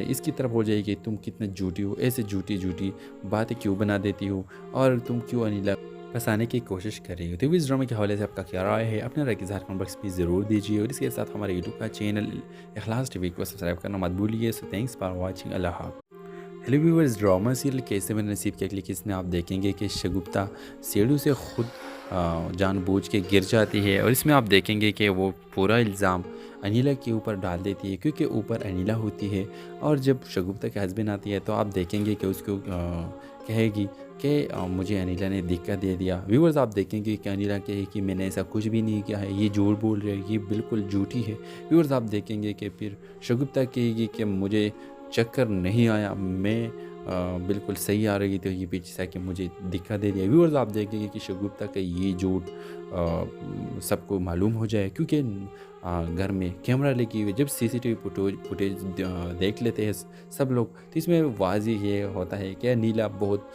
इसकी तरफ हो जाएगी, तुम कितने झूठी हो, ऐसे झूठी झूठी बातें क्यों बना देती हो और तुम क्यों अनिला फंसाने की कोशिश कर रही हो। तो इस ड्रामे के हवाले से आपका क्या राय है, अपने राय की इज़हार कमेंट बॉक्स में ज़रूर दीजिए और इसके साथ हमारे यूट्यूब का चैनल इखलास टीवी को सब्सक्राइब करना मत भूलिए। सो थैंक्स फॉर वॉचिंग, अल्लाह हाफ़िज़। हेलो व्यूअर्स, ड्रामा सीरियल कैसे मेरे नसीब के अगली किस्त में आप देखेंगे कि शगुफ्ता सीढ़ी से खुद जानबूझ के गिर जाती है और इसमें आप देखेंगे कि वो पूरा इल्ज़ाम अनिला के ऊपर डाल देती है, क्योंकि ऊपर अनिला होती है। और जब शगुफ्ता के हस्बैंड आती है तो आप देखेंगे कि उसको कहेगी कि मुझे अनिला ने धक्का दे दिया। व्यूअर्स, आप देखेंगे कि अनिला कहे कि मैंने ऐसा कुछ भी नहीं किया है, ये झूठ बोल रही है, ये बिल्कुल झूठी है। व्यूअर्स, आप देखेंगे कि फिर शगुफ्ता कहेगी कि मुझे चक्कर नहीं आया, मैं बिल्कुल सही आ रही थी, ये पीछे से आके मुझे धक्का दे दिया। व्यूअर्स, आप देखेंगे कि शगुफ्ता का ये झूठ सबको मालूम हो जाए, क्योंकि घर में कैमरा लगी हुई, जब सीसीटीवी फुटेज देख लेते हैं सब लोग, तो इसमें वाज़ेह ये होता है कि नीला बहुत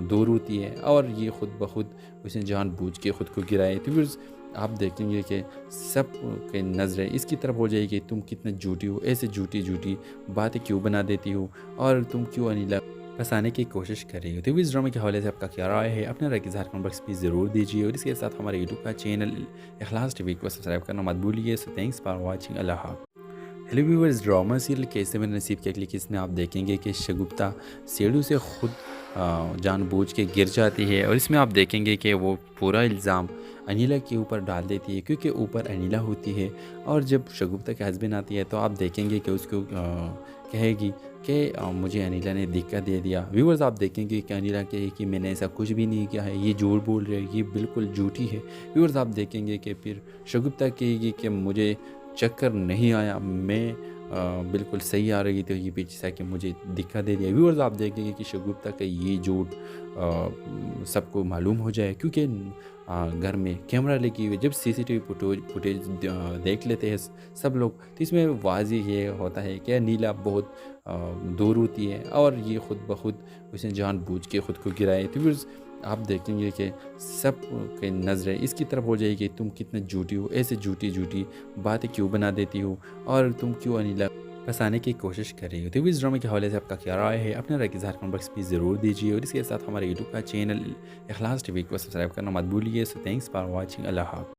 दूर होती है और ये खुद ब खुद उसने जानबूझ के खुद को गिराए। तो व्यूअर्स, आप देखेंगे कि सब के नज़रें इसकी तरफ हो जाएगी, तुम कितने झूठी हो, ऐसे झूठी झूठी बातें क्यों बना देती हो और तुम क्यों अनिला फंसाने की कोशिश कर रही हो। तो इस ड्रामे के हवाले से आपका क्या राय है, अपने राय की इज़हार कमेंट बॉक्स में ज़रूर दीजिए और इसके साथ हमारे यूट्यूब का चैनल इखलास टीवी को सब्सक्राइब करना मत भूलिए। सो थैंक्स फॉर वॉचिंग, अल्लाह हाफ़िज़। हेलो व्यूअर्स, ड्रामा सीरियल कैसे मेरे नसीब के अगली किस्त में आप देखेंगे कि शगुफ्ता सीढ़ी से खुद जानबूझ के गिर जाती है और इसमें आप देखेंगे कि वो पूरा इल्ज़ाम अनिला के ऊपर डाल देती है, क्योंकि ऊपर अनिला होती है। और जब शगुफ्ता के हस्बैंड आती है तो आप देखेंगे कि उसको कहेगी कि मुझे अनिला ने धक्का दे दिया। व्यूअर्स, आप देखेंगे कि अनिला कहे कि मैंने ऐसा कुछ भी नहीं किया है, ये झूठ बोल रही है, ये बिल्कुल झूठी है। व्यूअर्स, आप देखेंगे कि फिर शगुफ्ता कहेगी कि मुझे चक्कर नहीं आया, मैं बिल्कुल सही आ रही थी, ये पीछे से आके मुझे धक्का दे दिया। व्यूअर्स, आप देखेंगे कि शगुफ्ता का ये झूठ सबको मालूम हो जाए, क्योंकि घर में कैमरा लगी हुई, जब सीसीटीवी फुटेज देख लेते हैं सब लोग, तो इसमें वाज़ेह ये होता है कि नीला बहुत दूर होती है और ये खुद ब खुद उसने जानबूझ के खुद को गिराए। तो व्यूअर्स, आप देखेंगे कि सब के नज़रें इसकी तरफ हो जाएगी, तुम कितने झूठी हो, ऐसे झूठी झूठी बातें क्यों बना देती हो और तुम क्यों अनिला फंसाने की कोशिश कर रही हो। तो इस ड्रामे के हवाले से आपका क्या राय है, अपने राय की इज़हार कमेंट बॉक्स में ज़रूर दीजिए और इसके साथ हमारे यूट्यूब का चैनल इखलास टीवी को सब्सक्राइब करना मत भूलिए। सो थैंक्स फॉर वॉचिंग, अल्लाह हाफ़िज़।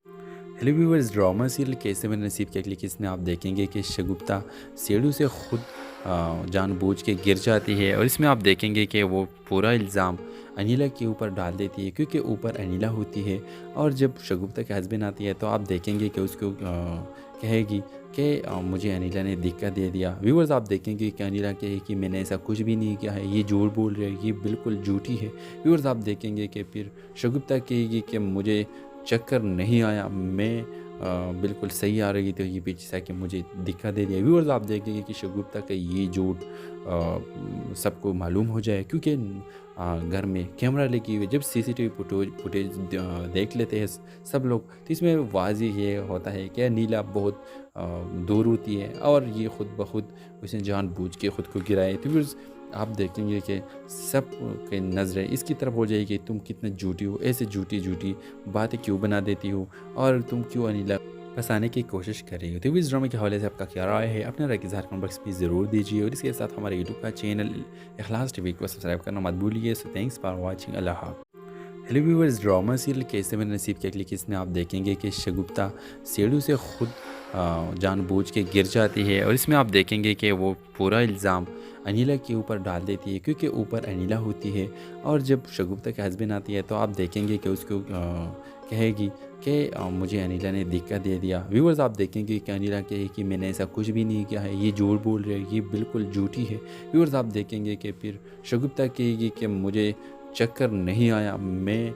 हेलो व्यूअर्स, ड्रामा सीरियल कैसे मेरे नसीब के अगली किस्त में आप देखेंगे कि शगुफ्ता सीढ़ी से खुद जानबूझ के गिर जाती है और इसमें आप देखेंगे कि वो पूरा इल्ज़ाम अनिला के ऊपर डाल देती है, क्योंकि ऊपर अनिला होती है। और जब शगुफ्ता के हस्बैंड आती है तो आप देखेंगे कि उसको कहेगी कि मुझे अनिला ने धक्का दे दिया। व्यूअर्स, आप देखेंगे कि अनिला कहे कि मैंने ऐसा कुछ भी नहीं किया है, ये झूठ बोल रही है, ये बिल्कुल झूठी है। व्यूअर्स, आप देखेंगे कि फिर शगुफ्ता कहेगी कि मुझे चक्कर नहीं आया, मैं बिल्कुल सही आ रही थी, ये पीछे से आके मुझे धक्का दे दिया। व्यूअर्स, आप देखेंगे कि शगुफ्ता का ये झूठ सबको मालूम हो जाए, क्योंकि घर में कैमरा लगी हुई, जब सीसीटीवी फुटेज देख लेते हैं सब लोग, तो इसमें वाज़ेह ये होता है कि नीला बहुत दूर होती है और ये खुद ब खुद उसने जानबूझ के खुद को गिराए। तो व्यूअर्स, आप देखेंगे कि सब के नज़रें इसकी तरफ हो जाएगी, तुम कितने झूठी हो, ऐसे झूठी झूठी बातें क्यों बना देती हो और तुम क्यों अनिला फंसाने की कोशिश कर रही हो। तो इस ड्रामे के हवाले से आपका क्या राय है, अपने राय की इज़हार कमेंट बॉक्स में ज़रूर दीजिए और इसके साथ हमारे यूट्यूब का चैनल इखलास टीवी को सब्सक्राइब करना मत भूलिए। सो थैंक्स फॉर वॉचिंग, अल्लाह हाफ़िज़। हेलो व्यूअर्स, ड्रामा सीरियल कैसे मेरे नसीब के अगली किस्त में आप देखेंगे कि शगुफ्ता सीढ़ी से खुद जानबूझ के गिर जाती है और इसमें आप देखेंगे कि वो पूरा इल्ज़ाम अनिला के ऊपर डाल देती है, क्योंकि ऊपर अनिला होती है। और जब शगुफ्ता के हस्बैंड आती है तो आप देखेंगे कि उसको कहेगी कि मुझे अनिला ने धक्का दे दिया। व्यूअर्स, आप देखेंगे कि अनिला कहे कि मैंने ऐसा कुछ भी नहीं किया है, ये झूठ बोल रही है, ये बिल्कुल झूठी है। व्यूअर्स, आप देखेंगे कि फिर शगुफ्ता कहेगी कि मुझे चक्कर नहीं आया, मैं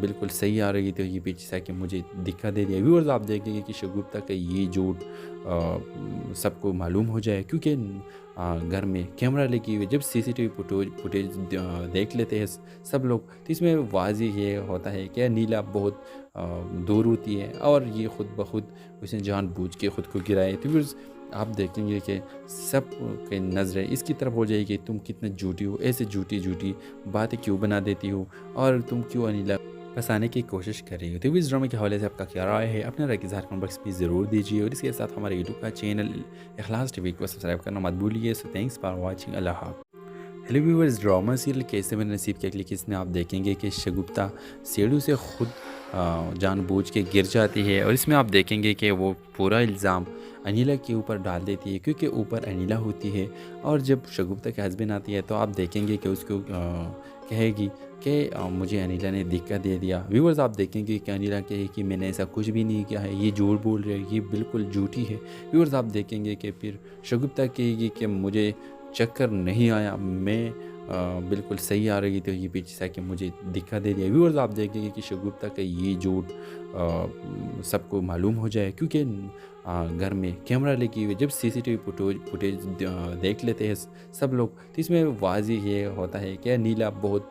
बिल्कुल सही आ रही थी, ये पीछे से आके मुझे धक्का दे दिया। व्यूअर्स, आप देखेंगे कि शगुफ्ता का ये झूठ सबको मालूम हो जाए, क्योंकि घर में कैमरा लगी हुई, जब सीसीटीवी फुटेज देख लेते हैं सब लोग, तो इसमें वाज़ेह ये होता है कि नीला बहुत दूर होती है और ये खुद ब खुद उसने जानबूझ के खुद को गिराए। तो व्यूअर्स, आप देखेंगे कि सब के नज़रें इसकी तरफ हो जाएगी, तुम कितने झूठी हो, ऐसे झूठी झूठी बातें क्यों बना देती हो और तुम क्यों अनिला फंसाने की कोशिश कर रही होती है। इस ड्रामे के हवाले से आपका क्या राय है? अपने राय की इज़हार कमेंट बॉक्स में ज़रूर दीजिए और इसके साथ हमारे यूट्यूब का चैनल इखलास टीवी को सब्सक्राइब करना मत भूलिए। So thanks for watching. अल्लाह हाफ़िज़। हेलो व्यूअर्स, ड्रामा सीरियल कैसे मेरे नसीब के अगली किस्त में आप देखेंगे कि शगुफ्ता सीढ़ी से खुद जानबूझ के गिर जाती है और इसमें आप देखेंगे कि वो पूरा इल्ज़ाम अनिला के ऊपर डाल देती है क्योंकि ऊपर अनिला होती है। और जब शगुफ्ता के हस्बैंड आती है तो आप देखेंगे कि उसको कहेगी कि मुझे अनिला ने धक्का दे दिया। व्यूअर्स, आप देखेंगे कि अनिला कहे कि मैंने ऐसा कुछ भी नहीं किया है, ये झूठ बोल रहे हैं, ये बिल्कुल झूठी है। व्यूअर्स, आप देखेंगे कि फिर शगुफ्ता कहेगी कि मुझे चक्कर नहीं आया, मैं बिल्कुल सही आ रही थी, ये पीछे से आके मुझे धक्का दे दिया। व्यूअर्स, आप देखेंगे कि शगुफ्ता का ये झूठ सबको मालूम हो जाए क्योंकि घर में कैमरा लगी हुई है। जब सीसीटीवी फुटेज देख लेते हैं सब लोग तो इसमें वाज़ेह ये होता है कि नीला बहुत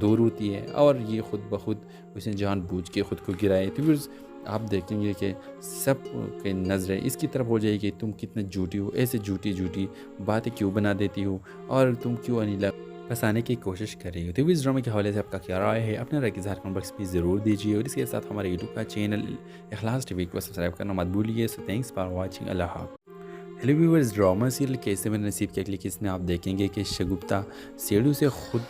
दूर होती है और ये खुद ब खुद उसने जानबूझ के खुद को गिराए। तो व्यूअर्स, आप देखेंगे कि सब की नज़रें इसकी तरफ हो जाएगी, तुम कितने झूठी हो, ऐसे झूठी झूठी बातें क्यों बना देती हो और तुम क्यों अनिला फंसाने की कोशिश कर रही हो। तो इस ड्रामे के हवाले से आपका क्या राय है? अपने राय की इज़हार कमेंट बॉक्स में ज़रूर दीजिए और इसके साथ हमारे यूट्यूब का चैनल इखलास टीवी को सब्सक्राइब करना मत भूलिए। So thanks for watching. अल्लाह हाफ़िज़। हेलो व्यूअर्स, ड्रामा सीरियल कैसे मेरे नसीब के अगली किस्त में आप देखेंगे कि शगुफ्ता सीढ़ी से खुद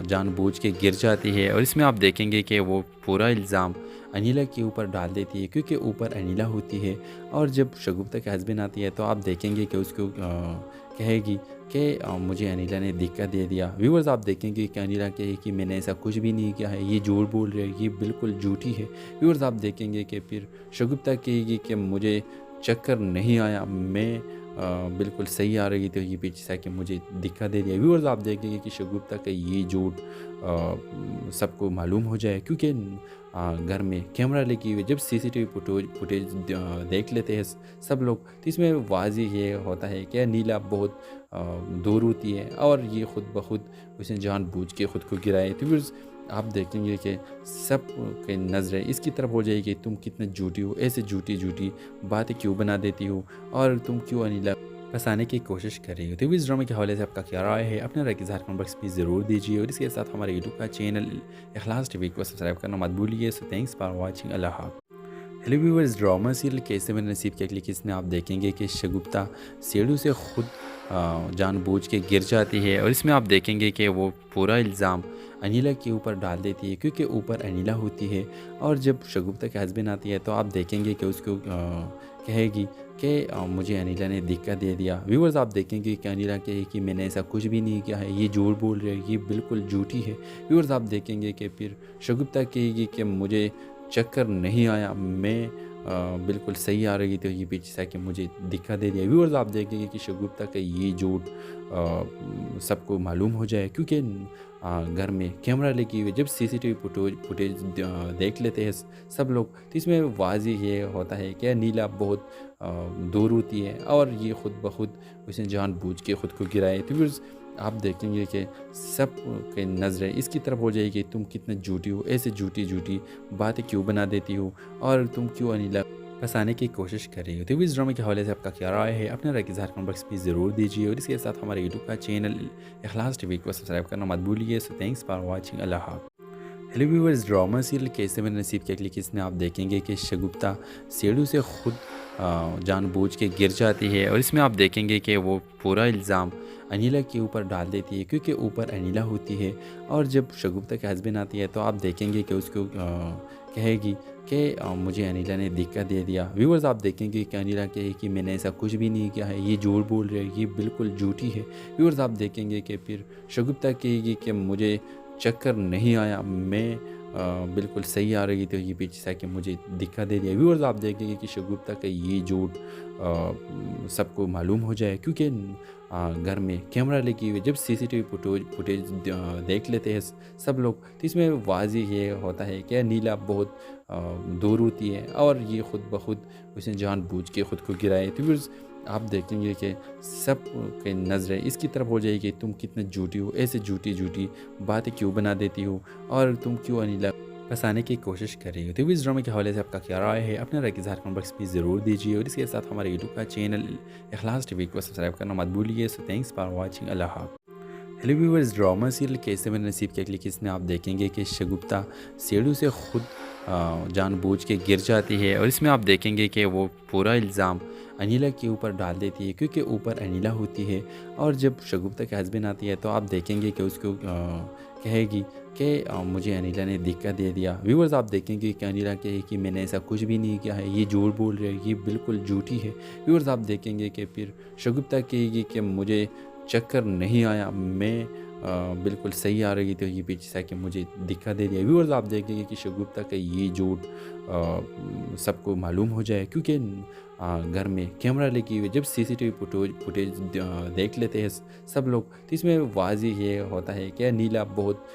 जानबूझ के गिर जाती है और इसमें आप देखेंगे कि वो पूरा इल्ज़ाम अनिला के ऊपर डाल देती है क्योंकि ऊपर अनिला होती है। और जब शगुफ्ता के हस्बैंड आती है तो आप देखेंगे कि उसको कहेगी कि मुझे अनिला ने धक्का दे दिया। व्यूअर्स, आप देखेंगे कि अनिला कहे कि मैंने ऐसा कुछ भी नहीं किया है, ये झूठ बोल रहे हैं, ये बिल्कुल झूठी है। व्यूअर्स, आप देखेंगे कि फिर शगुफ्ता कहेगी कि मुझे चक्कर नहीं आया, मैं बिल्कुल सही आ रही थी, ये पीछे से आके मुझे धक्का दे दिया। व्यूअर्स, आप देखेंगे कि शगुफ्ता का ये झूठ सबको मालूम हो जाए क्योंकि घर में कैमरा लगी हुई है। जब सीसीटीवी फुटेज देख लेते हैं सब लोग तो इसमें वाज़ेह ये होता है कि नीला बहुत दूर होती है और ये खुद ब खुद उसने जानबूझ के खुद को गिराए। तो व्यूअर्स, आप देखेंगे कि सब की नज़रें इसकी तरफ हो जाएगी, तुम कितने झूठी हो, ऐसे झूठी झूठी बातें क्यों बना देती हो और तुम क्यों अनिला फंसाने की कोशिश कर रही हो। तो इस ड्रामे के हवाले से आपका क्या राय है? अपने राय की इज़हार कमेंट बॉक्स में ज़रूर दीजिए और इसके साथ हमारे यूट्यूब का चैनल इखलास टीवी को सब्सक्राइब करना मत भूलिए। So thanks for watching. अल्लाह हाफ़िज़। हेलो व्यूअर्स, ड्रामा सीरियल कैसे मेरे नसीब के अगली किस्त में आप देखेंगे कि शगुफ्ता सीढ़ी से खुद जानबूझ के गिर जाती है और इसमें आप देखेंगे कि वो पूरा इल्ज़ाम अनिला के ऊपर डाल देती है क्योंकि ऊपर अनिला होती है। और जब शगुफ्ता के हस्बैंड आती है तो आप देखेंगे कि उसको कहेगी कि मुझे अनिला ने धक्का दे दिया। व्यूअर्स, आप देखेंगे कि अनिला कहे कि मैंने ऐसा कुछ भी नहीं किया है, ये झूठ बोल रहे हैं, ये बिल्कुल झूठी है। व्यूअर्स, आप देखेंगे कि फिर शगुफ्ता कहेगी कि मुझे चक्कर नहीं आया, मैं बिल्कुल सही आ रही थी, ये पीछे से आके मुझे धक्का दे दिया। व्यूअर्स, आप देखेंगे कि शगुफ्ता का ये झूठ सबको मालूम हो जाए क्योंकि घर में कैमरा लगी हुई है। जब सीसीटीवी फुटेज देख लेते हैं सब लोग तो इसमें वाज़ेह ये होता है कि नीला बहुत दूर होती है और ये खुद ब खुद उसने जानबूझ के खुद को गिराए। तो व्यूअर्स, आप देखेंगे कि सब की नज़रें इसकी तरफ हो जाएगी, तुम कितने झूठी हो, ऐसे झूठी झूठी बातें क्यों बना देती हो और तुम क्यों अनिला फंसाने की कोशिश कर रही हो। तो इस ड्रामे के हवाले से आपका क्या राय है? अपने राय की इज़हार कमेंट बॉक्स में ज़रूर दीजिए और इसके साथ हमारे यूट्यूब का चैनल इखलास टीवी को सब्सक्राइब करना मत भूलिए। So thanks for watching. अल्लाह हाफ़िज़। हेलो व्यूअर्स, ड्रामा सीरियल कैसे मेरे नसीब के अगली किस्त में आप देखेंगे कि शगुफ्ता सीढ़ी से खुद जानबूझ के गिर जाती है और इसमें आप देखेंगे कि वो पूरा इल्ज़ाम अनिला के ऊपर डाल देती है क्योंकि ऊपर अनिला होती है। और जब शगुफ्ता के हस्बैंड आती है तो आप देखेंगे कि उसको कहेगी कि मुझे अनिला ने धक्का दे दिया। व्यूअर्स, आप देखेंगे कि अनिला कहे कि मैंने ऐसा कुछ भी नहीं किया है, ये झूठ बोल रहे हैं, ये बिल्कुल झूठी है। व्यूअर्स, आप देखेंगे कि फिर शगुफ्ता कहेगी कि मुझे चक्कर नहीं आया, मैं बिल्कुल सही आ रही थी, ये पीछे से आके मुझे धक्का दे दिया। व्यूअर्स, आप देखेंगे कि शगुफ्ता का ये झूठ सबको मालूम हो जाए क्योंकि घर में कैमरा लगी हुई है। जब सीसीटीवी फुटेज देख लेते हैं सब लोग तो इसमें वाज़ेह ये होता है कि नीला बहुत दूर होती है और ये खुद ब खुद उसने जानबूझ के खुद को गिराए। तो व्यूअर्स, आप देखेंगे कि सब की नज़रें इसकी तरफ हो जाएगी, तुम कितने झूठी हो, ऐसे झूठी झूठी बातें क्यों बना देती हो और तुम क्यों अनिला फंसाने की कोशिश कर रही हो। तो इस ड्रामे के हवाले से आपका क्या राय है? अपने राय की इज़हार कमेंट बॉक्स में ज़रूर दीजिए और इसके साथ हमारे यूट्यूब का चैनल इखलास टीवी को सब्सक्राइब करना मत भूलिए। So thanks for watching. अल्लाह हाफ़िज़। हेलो व्यूअर्स, ड्रामा सीरियल कैसे मेरे नसीब के अगली किस्त में आप देखेंगे कि शगुफ्ता सीढ़ी से खुद जानबूझ के गिर जाती है और इसमें आप देखेंगे कि वो पूरा इल्ज़ाम अनीला के ऊपर डाल देती है क्योंकि ऊपर अनीला होती है। और जब शगुफ्ता के हस्बैंड आती है तो आप देखेंगे कि उसको कहेगी कि मुझे अनीला ने दिक्कत दे दिया। व्यूअर्स, आप देखेंगे कि अनीला कहे कि मैंने ऐसा कुछ भी नहीं किया है, ये झूठ बोल रही है, ये बिल्कुल झूठी है। व्यूअर्स, आप देखेंगे कि फिर शगुफ्ता कहेगी कि मुझे चक्कर नहीं आया, मैं बिल्कुल सही आ रही थी, ये पीछे से आके मुझे दिखा दे दिया। व्यूअर्स, आप देखेंगे कि शगुफ्ता का ये झूठ सबको मालूम हो जाए क्योंकि घर में कैमरा लगी हुई। जब सीसीटीवी फुटेज देख लेते हैं सब लोग तो इसमें वाज़ेह ये होता है कि नीला बहुत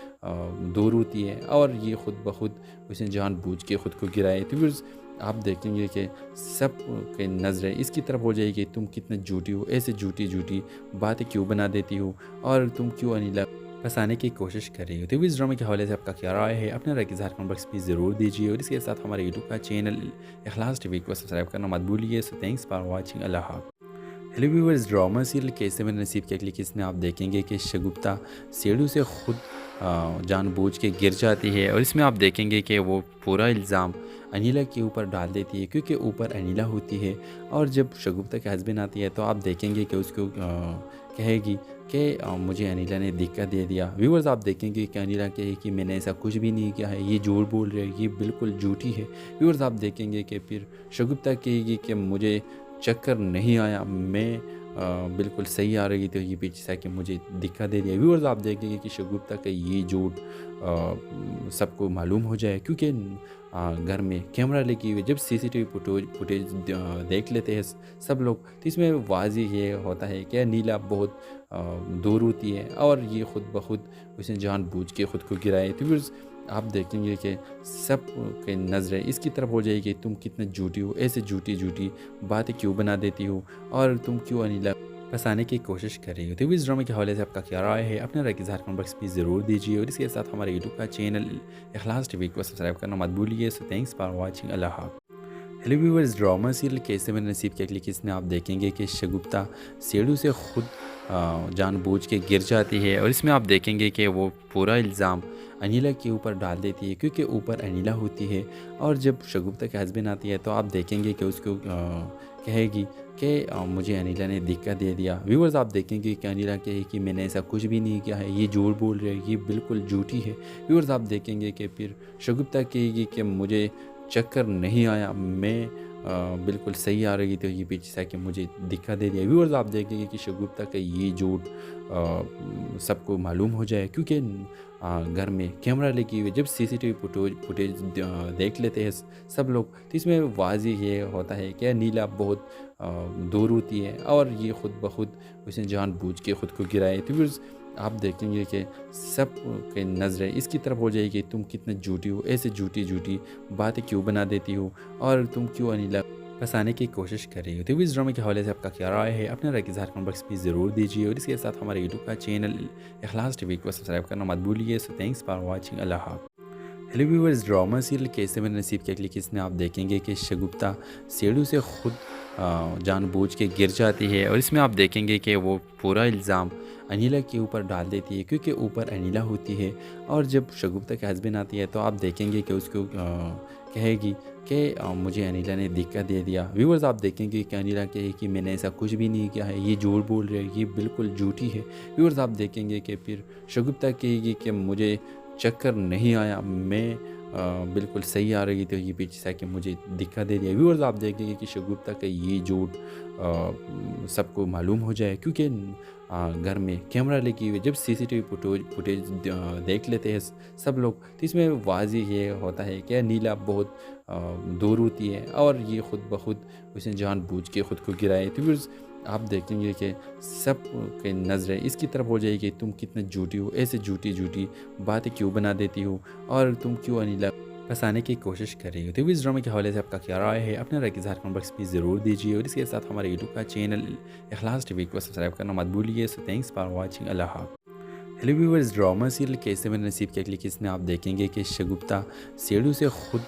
दूर होती है और ये खुद ब खुद उसने जानबूझ के खुद को गिराए। तो व्यूअर्स, आप देखेंगे कि सब की नज़रें इसकी तरफ हो जाएगी, तुम कितने झूठी हो, ऐसे झूठी झूठी बातें क्यों बना देती हो और तुम क्यों अनीला फंसाने की कोशिश कर रही हो। तो इस ड्रामे के हवाले से आपका क्या राय है, अपने राय की इज़हार कमेंट बॉक्स में ज़रूर दीजिए और इसके साथ हमारे यूट्यूब का चैनल इखलास टीवी को सब्सक्राइब करना मत भूलिए। So thanks for watching. अल्लाह हाफ़िज़। हेलो व्यूअर्स, ड्रामा सीरियल कैसे मेरे नसीब के अगली किस्त में आप देखेंगे कि शगुफ्ता सीढ़ी से खुद जानबूझ के गिर जाती है और इसमें आप देखेंगे कि वो पूरा इल्ज़ाम अनीला के ऊपर डाल देती है क्योंकि ऊपर अनीला होती है। और जब शगुफ्ता के हस्बैंड आती है तो आप देखेंगे कि उसको कहेगी कि मुझे अनीला ने दिक्कत दे दिया। व्यूअर्स, आप देखेंगे कि अनीला कहे कि मैंने ऐसा कुछ भी नहीं किया है, ये झूठ बोल रही है, ये बिल्कुल झूठी है। व्यूअर्स, आप देखेंगे कि फिर शगुफ्ता कहेगी कि मुझे चक्कर नहीं आया, मैं बिल्कुल सही आ रही थी, ये पीछे से आके मुझे दिक्कत दे दिया। व्यूअर्स, आप देखेंगे कि शगुफ्ता का ये झूठ सबको मालूम हो जाए क्योंकि घर में कैमरा लगी हुई। जब सीसीटीवी फुटेज देख लेते हैं सब लोग तो इसमें वाज़ेह ये होता है कि नीला बहुत दूर होती है और ये खुद ब खुद उसने जानबूझ के खुद को गिराए। तो व्यूअर्स, आप देखेंगे कि सब की नज़रें इसकी तरफ हो जाएगी, तुम कितने झूठी हो, ऐसे झूठी झूठी बातें क्यों बना देती हो और तुम क्यों अनीला फंसाने की कोशिश कर रही हो। तो इस ड्रामे के हवाले से आपका क्या राय है, अपने राय की इज़हार कमेंट बॉक्स में ज़रूर दीजिए और इसके साथ हमारे यूट्यूब का चैनल इखलास टीवी को सब्सक्राइब करना मत भूलिए। So thanks for watching. अल्लाह हाफ़िज़। हेलो व्यूअर्स, ड्रामा सीरियल कैसे मेरे नसीब के अगली किस्त में आप देखेंगे कि शगुफ्ता सीढ़ी से खुद जानबूझ के गिर जाती है और इसमें आप देखेंगे कि वो पूरा इल्ज़ाम अनीला के ऊपर डाल देती है क्योंकि ऊपर अनीला होती है। और जब शगुफ्ता के हस्बैंड आती है तो आप देखेंगे कि उसको कहेगी कि मुझे अनीला ने दिक्कत दे दिया। व्यूअर्स, आप देखेंगे कि अनीला कहे कि मैंने ऐसा कुछ भी नहीं किया है, ये झूठ बोल रही है, ये बिल्कुल झूठी है। व्यूअर्स, आप देखेंगे कि फिर शगुफ्ता कहेगी कि मुझे चक्कर नहीं आया, मैं बिल्कुल सही आ रही थी, ये पीछे से आके मुझे दिक्कत दे दिया। व्यूअर्स, आप देखेंगे कि शगुफ्ता का ये झूठ सबको मालूम हो जाए क्योंकि घर में कैमरा लगी हुई। जब सीसीटीवी फुटेज देख लेते हैं सब लोग तो इसमें वाज़ेह ये होता है कि नीला बहुत दूर होती है और ये खुद ब खुद उसने जानबूझ के खुद को गिराए। तो व्यूअर्स, आप देखेंगे कि सब की नज़रें इसकी तरफ हो जाएगी, तुम कितने झूठी हो, ऐसे झूठी झूठी बातें क्यों बना देती हो और तुम क्यों अनीला फंसाने की कोशिश कर रही हो। तो इस ड्रामे के हवाले से आपका क्या राय है, अपने राय की इज़हार कमेंट बॉक्स में ज़रूर दीजिए और इसके साथ हमारे यूट्यूब का चैनल इखलास टीवी को सब्सक्राइब करना मत भूलिए। So thanks for watching. अल्लाह हाफ़िज़। हेलो व्यूअर्स, ड्रामा सीरियल कैसे मेरे नसीब के अगली किस्त में आप देखेंगे कि शगुफ्ता सीढ़ी से खुद जानबूझ के गिर जाती है और इसमें आप देखेंगे कि वो पूरा इल्ज़ाम अनीला के ऊपर डाल देती है क्योंकि ऊपर अनीला होती है। और जब शगुफ्ता के हस्बैंड आती है तो आप देखेंगे कि उसको कहेगी कि मुझे अनीला ने दिक्कत दे दिया। व्यूअर्स, आप देखेंगे कि अनीला कहे कि मैंने ऐसा कुछ भी नहीं किया है, ये झूठ बोल रही है, ये बिल्कुल झूठी है। व्यूअर्स, आप देखेंगे कि फिर शगुफ्ता कहेगी कि मुझे चक्कर नहीं आया, मैं बिल्कुल सही आ रही थी, ये पीछे से आके मुझे दिक्कत दे दिया। व्यूअर्स, आप देखेंगे कि शगुफ्ता का ये झूठ सबको मालूम हो जाए क्योंकि घर में कैमरा लगी हुई। जब सीसीटीवी फुटेज देख लेते हैं सब लोग तो इसमें वाज़ेह ये होता है कि नीला बहुत दूर होती है और ये खुद ब खुद उसने जानबूझ के खुद को गिराए। तो व्यूअर्स, आप देखेंगे कि सब की नज़रें इसकी तरफ हो जाएगी, तुम कितने झूठी हो, ऐसे झूठी झूठी बातें क्यों बना देती हो और तुम क्यों अनीला फंसाने की कोशिश कर रही हो। तो इस ड्रामे के हवाले से आपका क्या राय है, अपने राय की इज़हार कमेंट बॉक्स में ज़रूर दीजिए और इसके साथ हमारे यूट्यूब का चैनल इखलास टीवी को सब्सक्राइब करना मत भूलिए। So thanks for watching. अल्लाह हाफ़िज़। हेलो व्यूअर्स, ड्रामा सीरियल कैसे मेरे नसीब के अगली किस्त में आप देखेंगे कि शगुफ्ता सीढ़ी से खुद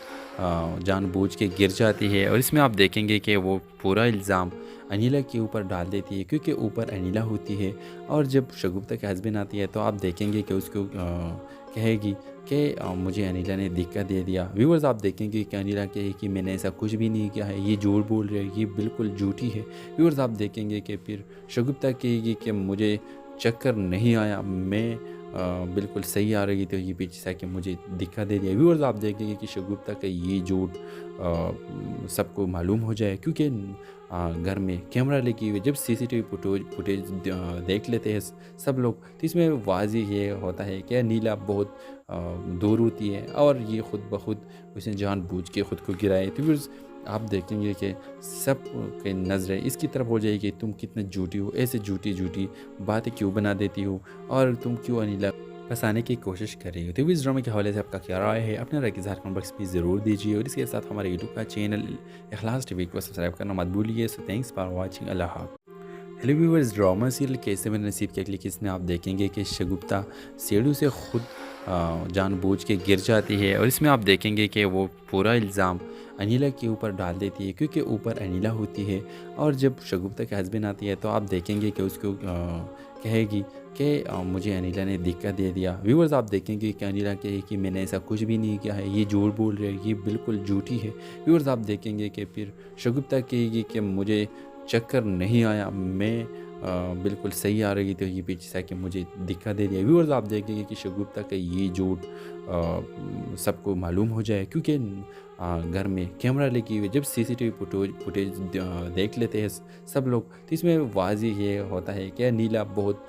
जानबूझ के गिर जाती है और इसमें आप देखेंगे कि वो पूरा इल्ज़ाम अनिला के ऊपर डाल देती है, क्योंकि ऊपर अनिला होती है। और जब शगुफ्ता के हस्बैंड आती है तो आप देखेंगे कि उसको कहेगी कि मुझे अनिला ने धक्का दे दिया। व्यूअर्स, आप देखेंगे कि अनिला कहे कि मैंने ऐसा कुछ भी नहीं किया है, ये झूठ बोल रही है, ये बिल्कुल झूठी है। व्यूअर्स, आप देखेंगे कि फिर शगुफ्ता कहेगी कि मुझे चक्कर नहीं आया, मैं बिल्कुल सही आ रही थी, ये पीछे से कि मुझे धक्का दे दिया। व्यूअर्स, आप देखेंगे कि शगुफ्ता का ये झूठ सबको मालूम हो जाए, क्योंकि घर में कैमरा लगी हुई। जब सीसीटीवी फुटेज देख लेते हैं सब लोग, तो इसमें वाज़ेह ये होता है कि नीला बहुत दूर होती है और ये खुद ब खुद उसने जानबूझ के खुद को गिराए। तो व्यूअर्स, आप देखेंगे कि सब की नज़रें इसकी तरफ हो जाएगी, तुम कितने झूठी हो, ऐसे झूठी झूठी बातें क्यों बना देती हो और तुम क्यों अनिला फंसाने की कोशिश कर रही हो। तो इस ड्रामे के हवाले से आपका क्या राय है, अपने राय के इज़हार कमेंट बॉक्स में ज़रूर दीजिए और इसके साथ हमारे यूट्यूब का चैनल इखलास टीवी को सब्सक्राइब करना मत भूलिए। So thanks for watching. अल्लाह हाफ़िज़। हेलो व्यूअर्स, ड्रामा सीरियल कैसे मेरे नसीब के अगली किस्त में आप देखेंगे कि शगुफ्ता सीढ़ी से खुद जानबूझ के गिर जाती है और इसमें आप देखेंगे कि वो पूरा इल्ज़ाम अनिला के ऊपर डाल देती है, क्योंकि ऊपर अनिला होती है। और जब शगुफ्ता के हस्बैंड आती है तो आप देखेंगे कि उसको कहेगी कि मुझे अनिला ने धक्का दे दिया। व्यूअर्स, आप देखेंगे कि अनिला कहे कि मैंने ऐसा कुछ भी नहीं किया है, ये झूठ बोल रही है, ये बिल्कुल झूठी है। व्यूअर्स, आप देखेंगे कि फिर शगुफ्ता कहेगी कि मुझे चक्कर नहीं आया, मैं बिल्कुल सही आ रही थी, ये पीछे से कि मुझे धक्का दे दिया। व्यूअर्स, आप देखेंगे कि शगुफ्ता का ये झूठ सबको मालूम हो जाए, क्योंकि घर में कैमरा लगी हुई। जब सीसीटीवी फुटेज देख लेते हैं सब लोग, तो इसमें वाज़ेह ये होता है कि नीला बहुत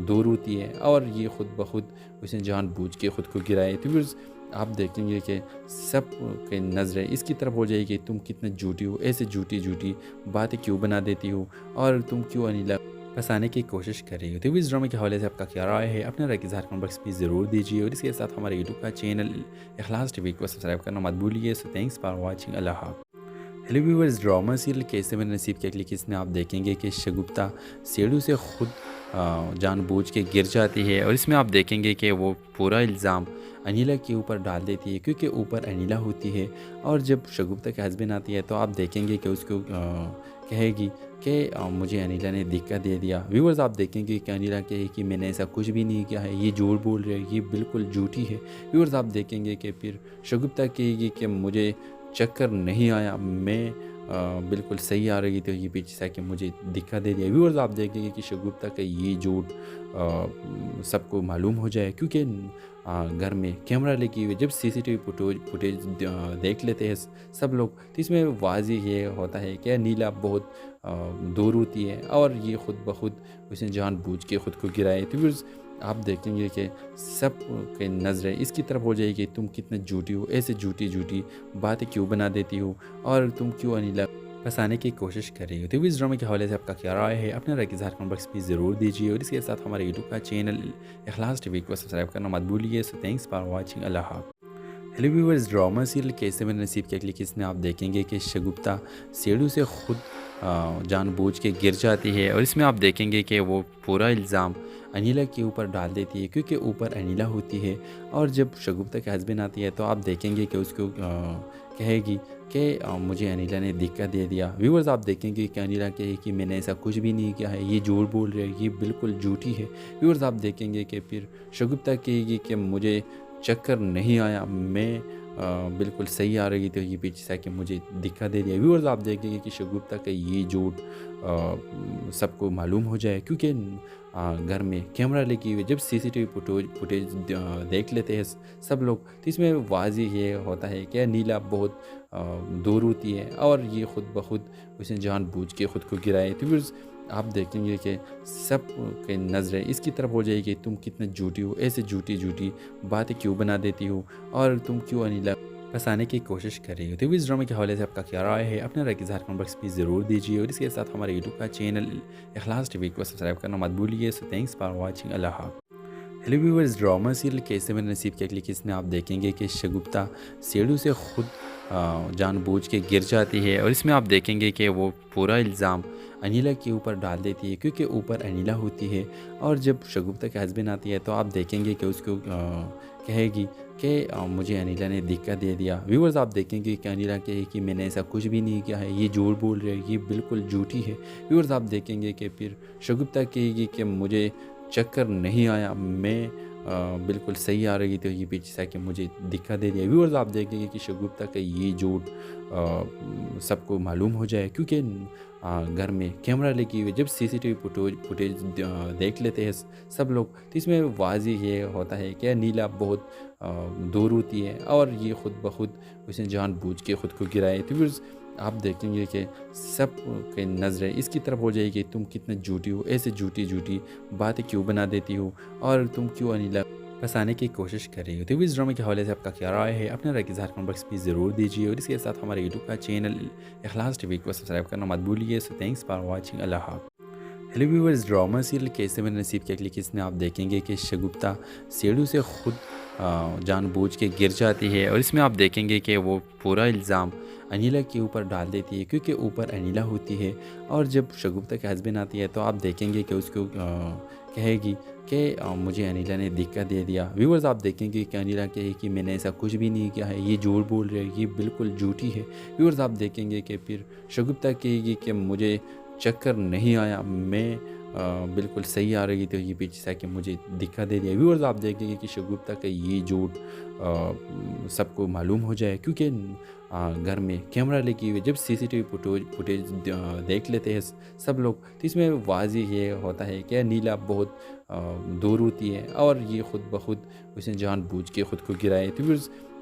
दूर होती है और ये खुद ब खुद उसने जानबूझ के खुद को गिराए। तो व्यूअर्स, आप देखेंगे कि सब की नज़रें इसकी तरफ हो जाएगी, तुम कितने झूठी हो, ऐसे झूठी झूठी बातें क्यों बना देती हो और तुम क्यों अनिला फंसाने की कोशिश कर रही हो। तो इस ड्रामे के हवाले से आपका क्या राय है, अपने राय के इज़हार कमेंट बॉक्स में ज़रूर दीजिए और इसके साथ हमारे यूट्यूब का चैनल इखलास टीवी को सब्सक्राइब करना मत भूलिए। So thanks for watching. अल्लाह हाफ़िज़। हेलो व्यूअर्स, ड्रामा सीरियल कैसे मेरे नसीब के अगली किस्त में आप देखेंगे कि शगुफ्ता सीढ़ी से खुद जानबूझ के गिर जाती है और इसमें आप देखेंगे कि वो पूरा इल्ज़ाम अनिला के ऊपर डाल देती है, क्योंकि ऊपर अनिला होती है। और जब शगुफ्ता के हस्बैंड आती है तो आप देखेंगे कि उसको कहेगी कि मुझे अनिला ने धक्का दे दिया। व्यूअर्स, आप देखेंगे कि अनिला कहे कि मैंने ऐसा कुछ भी नहीं किया है, ये झूठ बोल रही है, ये बिल्कुल झूठी है। व्यूअर्स, आप देखेंगे कि फिर शगुफ्ता कहेगी कि मुझे चक्कर नहीं आया, मैं बिल्कुल सही आ रही थी, ये पीछे से कि मुझे धक्का दे दिया। व्यूअर्स, आप देखेंगे कि शगुफ्ता का ये झूठ सबको मालूम हो जाए, क्योंकि घर में कैमरा लगी हुई। जब सीसीटीवी फुटेज देख लेते हैं सब लोग, तो इसमें वाज़ेह ये होता है कि नीला बहुत दूर होती है और ये खुद ब खुद उसने जानबूझ के खुद को गिराए। तो व्यूअर्स, आप देखेंगे कि सब की नज़रें इसकी तरफ हो जाएगी, तुम कितने झूठी हो, ऐसे झूठी झूठी बातें क्यों बना देती हो और तुम क्यों अनिला फंसाने की कोशिश कर रही हो। तो इस ड्रामे के हवाले से आपका क्या राय है, अपने राय के इज़हार कमेंट बॉक्स में ज़रूर दीजिए और इसके साथ हमारे यूट्यूब का चैनल इखलास टीवी को सब्सक्राइब करना मत भूलिए। So thanks for watching. अल्लाह हाफ़िज़। हेलो व्यूअर्स, ड्रामा सीरियल कैसे मेरे नसीब के अगली किस्त में आप देखेंगे कि शगुफ्ता सीढ़ी से खुद जानबूझ के गिर जाती है और इसमें आप देखेंगे कि वो पूरा इल्ज़ाम अनिला के ऊपर डाल देती है, क्योंकि ऊपर अनिला होती है। और जब शगुफ्ता के हस्बैंड आती है तो आप देखेंगे कि उसको कहेगी कि मुझे अनिला ने धक्का दे दिया। व्यूअर्स, आप देखेंगे कि अनिला कहे कि मैंने ऐसा कुछ भी नहीं किया है, ये झूठ बोल रही है, ये बिल्कुल झूठी है। व्यूअर्स, आप देखेंगे कि फिर शगुफ्ता कहेगी कि मुझे चक्कर नहीं आया, मैं बिल्कुल सही आ रही थी, ये पीछे से कि मुझे धक्का दे दिया। व्यूअर्स, आप देखेंगे कि शगुफ्ता का ये झूठ सबको मालूम हो जाए, क्योंकि घर में कैमरा लगी हुई। जब सीसीटीवी फुटेज देख लेते हैं सब लोग, तो इसमें वाज़ेह ये होता है कि नीला बहुत दूर होती है और ये खुद ब खुद उसने जानबूझ के खुद को गिराए। तो व्यूअर्स, आप देखेंगे कि सब की नज़रें इसकी तरफ हो जाएगी, तुम कितने झूठी हो, ऐसे झूठी झूठी बातें क्यों बना देती हो और तुम क्यों अनिला फंसाने की कोशिश कर रही हो। तो इस ड्रामे के हवाले से आपका क्या राय है, अपने राय के इज़हार कमेंट बॉक्स में ज़रूर दीजिए और इसके साथ हमारे यूट्यूब का चैनल इखलास टीवी को सब्सक्राइब करना मत भूलिए। So thanks for watching. अल्लाह हाफ़िज़। हेलो व्यूअर्स, ड्रामा सीरियल कैसे मेरे नसीब के अगली किस्त में आप देखेंगे कि शगुफ्ता सीढ़ी से खुद जानबूझ के गिर जाती है और इसमें आप देखेंगे कि वो पूरा इल्ज़ाम अनिला के ऊपर डाल देती है, क्योंकि ऊपर अनिला होती है। और जब शगुफ्ता के हस्बैंड आती है तो आप देखेंगे कि उसको कहेगी कि मुझे अनिला ने धक्का दे दिया। व्यूअर्स, आप देखेंगे कि अनिला कहे कि मैंने ऐसा कुछ भी नहीं किया है, ये झूठ बोल रही है, ये बिल्कुल झूठी है। व्यूअर्स, आप देखेंगे कि फिर शगुफ्ता कहेगी कि मुझे चक्कर नहीं आया, मैं बिल्कुल सही आ रही थी, ये पीछे से आके मुझे धक्का दे दिया। व्यूअर्स, आप देखेंगे कि शगुफ्ता का ये झूठ सबको मालूम हो जाए, क्योंकि घर में कैमरा लगी हुई। जब सीसीटीवी फुटेज देख लेते हैं सब लोग, तो इसमें वाज़ेह ये होता है कि नीला बहुत दूर होती है और ये ख़ुद ब खुद उसने जानबूझ के ख़ुद को गिराए। तो फिर आप देखेंगे कि सब की नज़रें इसकी तरफ हो जाएगी, तुम कितने झूठी हो, ऐसे झूठी झूठी बातें क्यों बना देती हो और तुम क्यों अनिला फंसाने की कोशिश कर रही हो। तो इस ड्रामे के हवाले से आपका क्या राय है, अपने राय की कमेंट बॉक्स में ज़रूर दीजिए और इसके साथ हमारे यूट्यूब का चैनल इखलास टीवी को सब्सक्राइब करना मत भूलिए। So thanks for watching. अल्लाह हाफ़िज़। हेलो व्यूअर्स, ड्रामा सीरियल कैसे मेरे नसीब के अगली किस्त में आप देखेंगे कि शगुफ्ता सीढ़ी से खुद जानबूझ के गिर जाती है और इसमें आप देखेंगे कि वो पूरा इल्ज़ाम अनिला के ऊपर डाल देती है, क्योंकि ऊपर अनिला होती है। और जब शगुफ्ता के हस्बैंड आती है तो आप देखेंगे कि उसको कहेगी कि मुझे अनिला ने धक्का दे दिया। व्यूअर्स, आप देखेंगे कि अनिला कहे कि मैंने ऐसा कुछ भी नहीं किया है, ये झूठ बोल रही है, ये बिल्कुल झूठी है। व्यूअर्स, आप देखेंगे कि फिर शगुफ्ता कहेगी कि मुझे चक्कर नहीं आया, मैं बिल्कुल सही आ रही थी, ये पीछे से आके मुझे धक्का दे दिया। व्यूअर्स, आप देखेंगे कि शगुफ्ता का ये झूठ सबको मालूम हो जाए, क्योंकि घर में कैमरा लगी हुई। जब सीसीटीवी फुटेज देख लेते हैं सब लोग, तो इसमें वाज़ेह ये होता है कि नीला बहुत दूर होती है और ये ख़ुद ब खुद उसने जानबूझ के ख़ुद को गिराए। तो फिर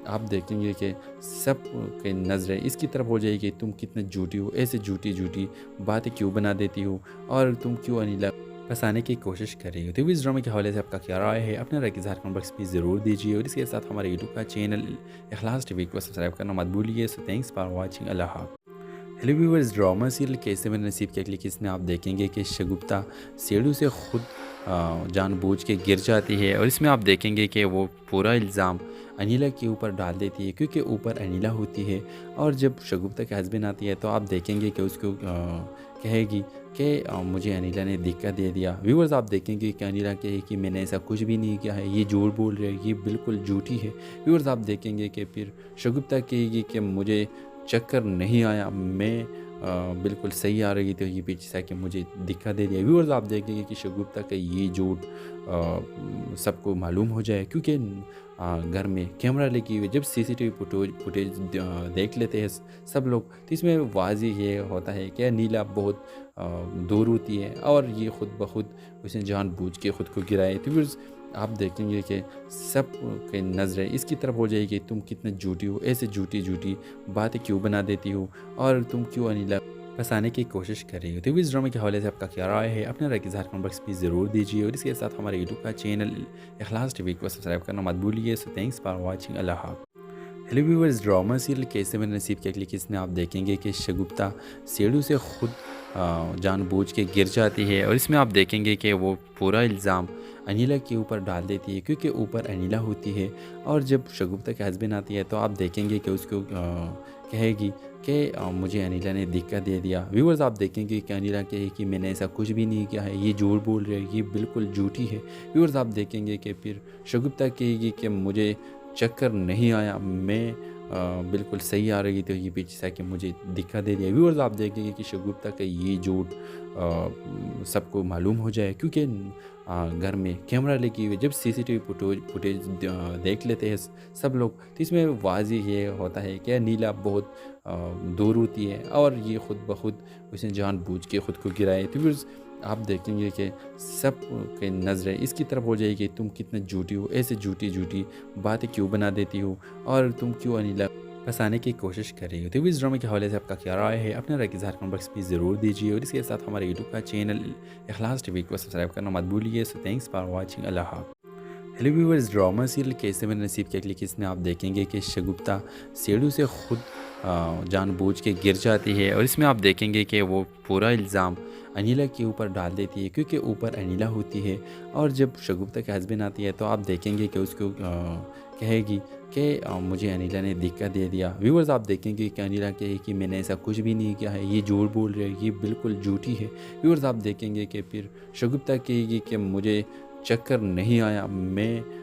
आप देखेंगे कि सब की नज़रें इसकी तरफ हो जाएगी, तुम कितने झूठी हो, ऐसे झूठी झूठी बातें क्यों बना देती हो और तुम क्यों अनिला फंसाने की कोशिश कर रही हो। तो इस ड्रामे के हवाले से आपका क्या राय है, अपने राय की कमेंट बॉक्स में ज़रूर दीजिए और इसके साथ हमारे यूट्यूब का चैनल इखलास टीवी को सब्सक्राइब करना मत भूलिए। So thanks for watching. अल्लाह हाफ़िज़। हेलो व्यूअर्स, ड्रामा सीरियल कैसे मेरे नसीब के अगली किस्त में आप देखेंगे कि शगुफ्ता सीढ़ी से खुद जानबूझ के गिर जाती है और इसमें आप देखेंगे कि वो पूरा इल्ज़ाम अनिला के ऊपर डाल देती है, क्योंकि ऊपर अनिला होती है। और जब शगुफ्ता के हस्बैंड आती है तो आप देखेंगे कि उसको कहेगी कि मुझे अनिला ने धक्का दे दिया। व्यूअर्स, आप देखेंगे कि अनिला कहे कि मैंने ऐसा कुछ भी नहीं किया है, ये झूठ बोल रही है, ये बिल्कुल झूठी है। व्यूअर्स, आप देखेंगे कि फिर शगुफ्ता कहेगी कि मुझे चक्कर नहीं आया, मैं बिल्कुल सही आ रही थी, ये पीछे से आके मुझे धक्का दे दिया। व्यूअर्स, आप देखेंगे कि शगुफ्ता का ये झूठ सबको मालूम हो जाए, क्योंकि घर में कैमरा लगी हुई। जब सीसीटीवी फुटेज देख लेते हैं सब लोग, तो इसमें वाज़ेह ये होता है कि नीला बहुत दूर होती है और ये ख़ुद ब खुद उसने जानबूझ के ख़ुद को गिराए। तो फिर आप देखेंगे कि सब की नज़रें इसकी तरफ हो जाएगी, तुम कितने झूठी हो, ऐसे झूठी झूठी बातें क्यों बना देती हो और तुम क्यों अनिला फंसाने की कोशिश कर रही हो। तो इस ड्रामे के हवाले से आपका क्या राय है, अपने राय की कमेंट बॉक्स में ज़रूर दीजिए और इसके साथ हमारे यूट्यूब का चैनल इखलास टीवी को सब्सक्राइब करना मत भूलिए। So thanks for watching. अल्लाह हाफ़िज़। हेलो व्यूअर्स, ड्रामा सीरियल कैसे मेरे नसीब के अगली किस्त में आप देखेंगे कि शगुफ्ता सीढ़ी से खुद जानबूझ के गिर जाती है और इसमें आप देखेंगे कि वो पूरा इल्ज़ाम अनिला के ऊपर डाल देती है, क्योंकि ऊपर अनिला होती है। और जब शगुफ्ता के हस्बैंड आती है तो आप देखेंगे कि उसको कहेगी कि मुझे अनिला ने धक्का दे दिया। व्यूअर्स, आप देखेंगे कि अनिला कहे कि मैंने ऐसा कुछ भी नहीं किया है, ये झूठ बोल रही है, ये बिल्कुल झूठी है। व्यूअर्स, आप देखेंगे कि फिर शगुफ्ता कहेगी कि मुझे चक्कर नहीं आया, मैं बिल्कुल सही आ रही थी, ये पीछे से आके मुझे धक्का दे दिया। व्यूअर्स, आप देखेंगे कि शगुफ्ता का ये झूठ सबको मालूम हो जाए, क्योंकि घर में कैमरा लगी हुई। जब सीसीटीवी फुटेज देख लेते हैं सब लोग, तो इसमें वाज़ेह ये होता है कि नीला बहुत दूर होती है और ये ख़ुद ब खुद उसने जानबूझ के ख़ुद को गिराए। तो फिर आप देखेंगे कि सब की नज़रें इसकी तरफ हो जाएगी, तुम कितने झूठी हो, ऐसे झूठी झूठी बातें क्यों बना देती हो और तुम क्यों अनिला फंसाने की कोशिश कर रही हो। तो इस ड्रामे के हवाले से आपका क्या राय है, अपने राय की कमेंट बॉक्स में ज़रूर दीजिए और इसके साथ हमारे यूट्यूब का चैनल इखलास टीवी को सब्सक्राइब करना मत भूलिए। So thanks for watching. अल्लाह हाफ़िज़। हेलो व्यूअर्स, ड्रामा सीरियल कैसे मेरे नसीब के अगली किस्त में आप देखेंगे कि शगुफ्ता सीढ़ी से खुद जानबूझ के गिर जाती है और इसमें आप देखेंगे कि वो पूरा इल्ज़ाम अनिला के ऊपर डाल देती है, क्योंकि ऊपर अनिला होती है। और जब शगुफ्ता के हस्बैंड आती है तो आप देखेंगे कि उसको कहेगी कि मुझे अनिला ने धक्का दे दिया। व्यूअर्स आप देखेंगे कि अनिला कहेगी कि मैंने ऐसा कुछ भी नहीं किया है, ये झूठ बोल रही है, ये बिल्कुल झूठी है। व्यूअर्स आप देखेंगे कि फिर शगुफ्ता कहेगी कि मुझे चक्कर नहीं आया, मैं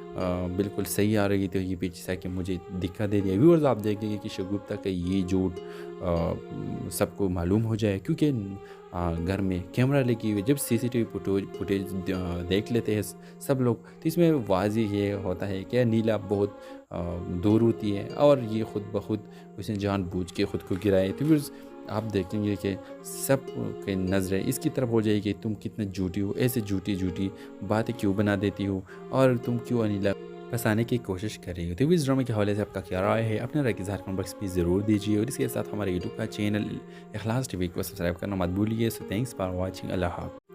बिल्कुल सही आ रही थी, ये पीछे से आके मुझे धक्का दे दिया। व्यूअर्स आप देखेंगे कि शगुफ्ता का ये झूठ सबको मालूम हो जाए, क्योंकि घर में कैमरा लगी हुई, जब सीसीटीवी फुटेज देख लेते हैं सब लोग, तो इसमें वाज़ेह ये होता है कि नीला बहुत दूर होती है और ये ख़ुद ब खुद उसने जानबूझ के ख़ुद को गिराए। तो व्यूअर्स आप देखेंगे कि सब की नज़रें इसकी तरफ हो जाएगी, तुम कितने झूठी हो, ऐसे झूठी झूठी बातें क्यों बना देती हो और तुम क्यों अनिला फंसाने की कोशिश कर रही हो। तो इस ड्रामे के हवाले से आपका क्या राय है, अपने राय की इज़हार कमेंट बॉक्स में ज़रूर दीजिए और इसके साथ हमारे यूट्यूब का चैनल इखलास टीवी को सब्सक्राइब करना मत भूलिए। सो थैंक्स फॉर वॉचिंग, अल्लाह हाफ़िज़।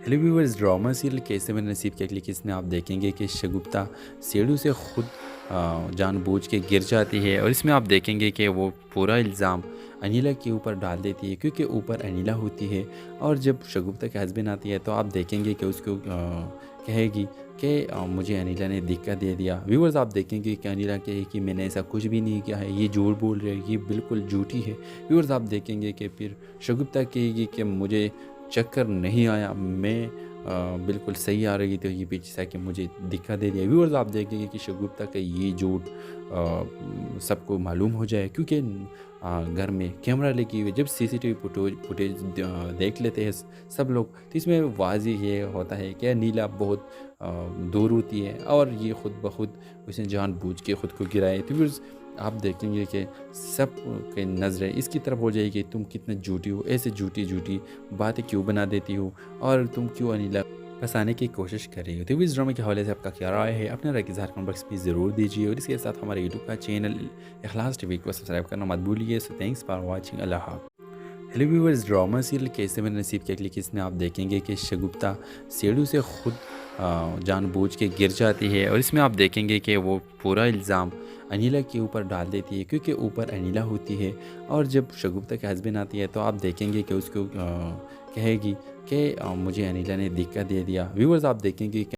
हेलो व्यूअर्स, ड्रामा सीरियल कैसे मेरे नसीब के अगली किस्म में आप देखेंगे कि शगुफ्ता सीढ़ी से खुद जानबूझ के गिर जाती है और इसमें आप देखेंगे कि वो पूरा इल्ज़ाम अनिला के ऊपर डाल देती है, क्योंकि ऊपर अनिला होती है। और जब शगुफ्ता के हस्बैंड आती है तो आप देखेंगे कि उसको कहेगी कि मुझे अनिला ने धक्का दे दिया। व्यूअर्स आप देखेंगे कि अनिला कहेगी कि मैंने ऐसा कुछ भी नहीं किया है, ये झूठ बोल रही है, ये बिल्कुल झूठी है। व्यूअर्स आप देखेंगे कि फिर शगुफ्ता कहेगी कि मुझे चक्कर नहीं आया, मैं बिल्कुल सही आ रही थी, ये पीछे से आके मुझे धक्का दे दिया। व्यूअर्स आप देखेंगे कि शगुफ्ता का ये झूठ सबको मालूम हो जाए, क्योंकि घर में कैमरा लगी हुई, जब सीसीटीवी फुटेज देख लेते हैं सब लोग, तो इसमें वाज़ेह ये होता है कि नीला बहुत दूर होती है और ये ख़ुद ब खुद उसने जानबूझ के ख़ुद को गिराए। तो व्यूअर्स आप देखेंगे कि सब की नज़रें इसकी तरफ हो जाएगी, तुम कितने झूठी हो, ऐसे झूठी झूठी बातें क्यों बना देती हो और तुम क्यों अनिला फंसाने की कोशिश कर रही हो। तो इस ड्रामे के हवाले से आपका क्या राय है, अपने राय की इज़हार कमेंट बॉक्स में ज़रूर दीजिए और इसके साथ हमारे यूट्यूब का चैनल इखलास टीवी को सब्सक्राइब करना मत भूलिए। सो थैंक्स फॉर वॉचिंग, अल्लाह हाफ़िज़। हेलो व्यूअर्स, ड्रामा सीरियल कैसे मेरे नसीब के अगली किस्म में आप देखेंगे कि शगुफ्ता सीढ़ी से खुद जानबूझ के गिर जाती है और इसमें आप देखेंगे कि वो पूरा इल्ज़ाम अनिला के ऊपर डाल देती है, क्योंकि ऊपर अनिला होती है। और जब शगुफ्ता के हस्बैंड आती है तो आप देखेंगे कि उसको कहेगी कि मुझे अनिला ने धक्का दे दिया। व्यूअर्स आप देखेंगे कि